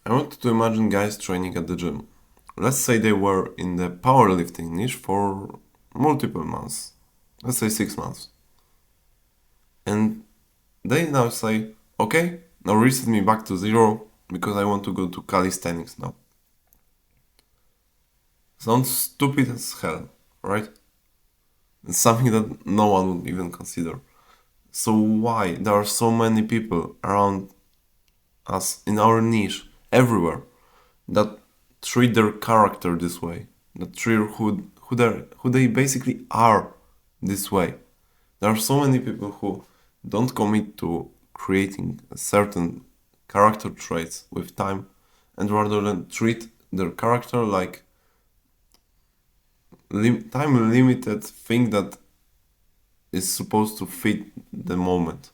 I wanted to imagine guys training at the gym. Let's say they were in the powerlifting niche for multiple months. Let's say 6 months. And they now say, okay, now reset me back to zero because I want to go to calisthenics now. Sounds stupid as hell, right? It's something that no one would even consider. So why there are so many people around us in our niche everywhere that treat their character this way, that treat who they basically are this way? There are so many people who don't commit to creating certain character traits with time, and rather than treat their character like time limited thing that is supposed to fit the moment.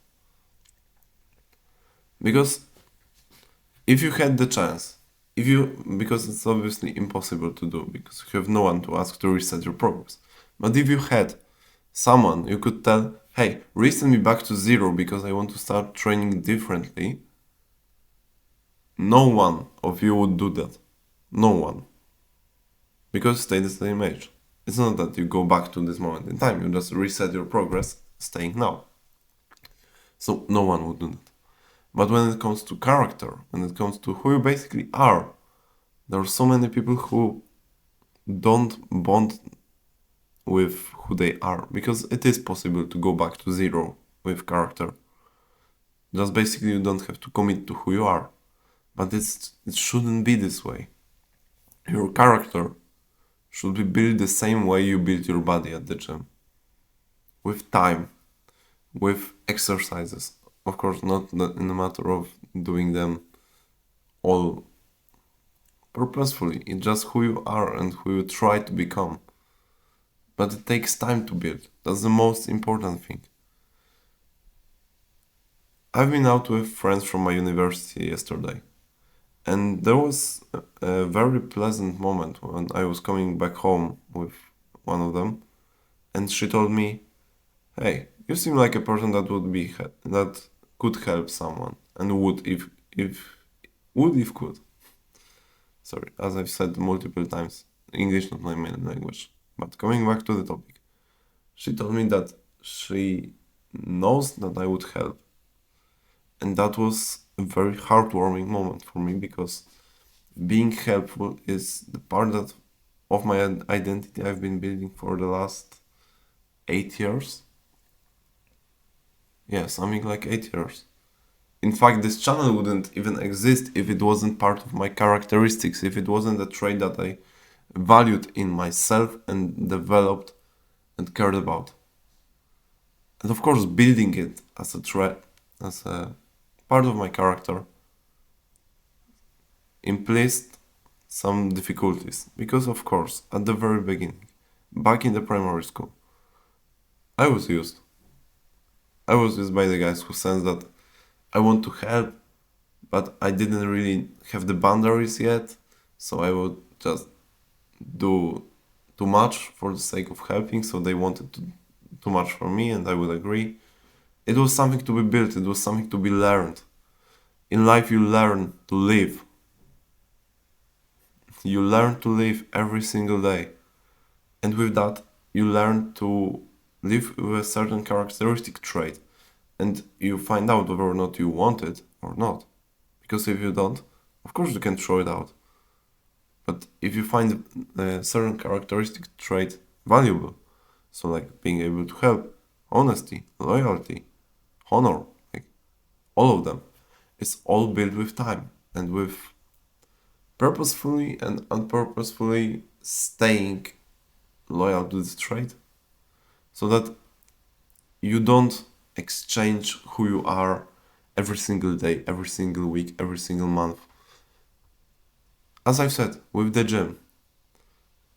Because if you had the chance, because it's obviously impossible to do because you have no one to ask to reset your progress. But if you had someone you could tell, hey, reset me back to zero because I want to start training differently, no one of you would do that. No one. Because stay the same age. It's not that you go back to this moment in time, you just reset your progress staying now. So no one would do that. But when it comes to character, when it comes to who you basically are, there are so many people who don't bond with who they are, because it is possible to go back to zero with character. Just basically you don't have to commit to who you are. But it shouldn't be this way. Your character should be built the same way you build your body at the gym. With time, with exercises. Of course, not in a matter of doing them all purposefully. It's just who you are and who you try to become. But it takes time to build. That's the most important thing. I've been out with friends from my university yesterday, and there was a very pleasant moment when I was coming back home with one of them, and she told me, "Hey, you seem like a person that that could help someone and would if could." Sorry, as I've said multiple times, English not my main language. But coming back to the topic, she told me that she knows that I would help. And that was a very heartwarming moment for me because being helpful is the part of my identity I've been building for the last 8 years. Yeah, something like 8 years. In fact, this channel wouldn't even exist if it wasn't part of my characteristics, if it wasn't a trait that I valued in myself and developed and cared about. And of course, building it as a trait, as a part of my character, implies some difficulties. Because, of course, at the very beginning, back in the primary school, I was used. I was used by the guys who sense that I want to help, but I didn't really have the boundaries yet, so I would just do too much for the sake of helping, so they wanted to too much from me and I would agree. It was something to be built, it was something to be learned. In life you learn to live. You learn to live every single day. And with that, you learn to live with a certain characteristic trait. And you find out whether or not you want it or not. Because if you don't, of course you can throw it out. But if you find a certain characteristic trait valuable, so like being able to help, honesty, loyalty, honor, like all of them, it's all built with time and with purposefully and unpurposefully staying loyal to this trait, so that you don't exchange who you are every single day, every single week, every single month. As I've said, with the gym,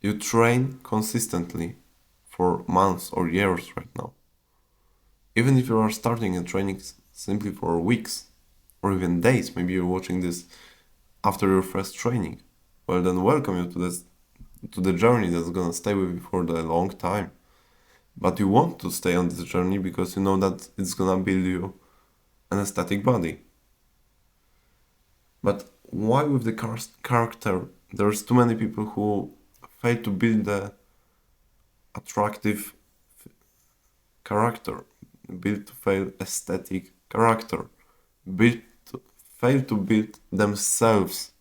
you train consistently for months or years right now. Even if you are starting and training simply for weeks or even days, maybe you're watching this after your first training. Well, then welcome you to the journey that's gonna stay with you for the long time. But you want to stay on this journey because you know that it's gonna build you an aesthetic body. But why with the character there's too many people who fail to build the attractive character, build to fail aesthetic character, build fail to build themselves,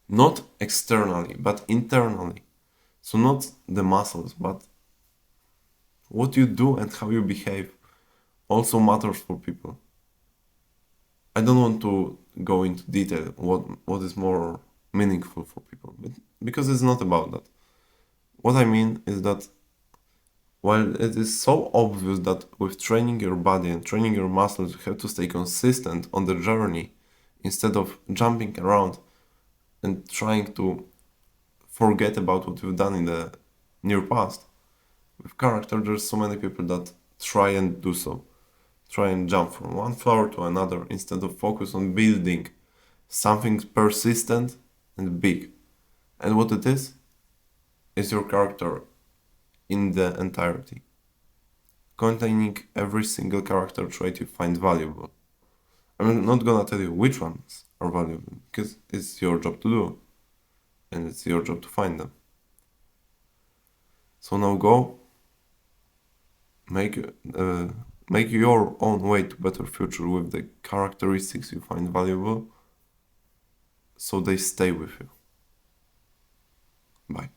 not externally but internally. So not the muscles, but what you do and how you behave also matters for people. I don't want to go into detail what is more meaningful for people, but because it's not about that. What I mean is that while it is so obvious that with training your body and training your muscles, you have to stay consistent on the journey instead of jumping around and trying to forget about what you've done in the near past. With character, there's so many people that try and do so. Try and jump from one floor to another instead of focus on building something persistent and big. And what it is your character in the entirety, containing every single character trait you find valuable. I'm not gonna tell you which ones are valuable because it's your job to do and it's your job to find them. So now go make make your own way to better future with the characteristics you find valuable so they stay with you. Bye.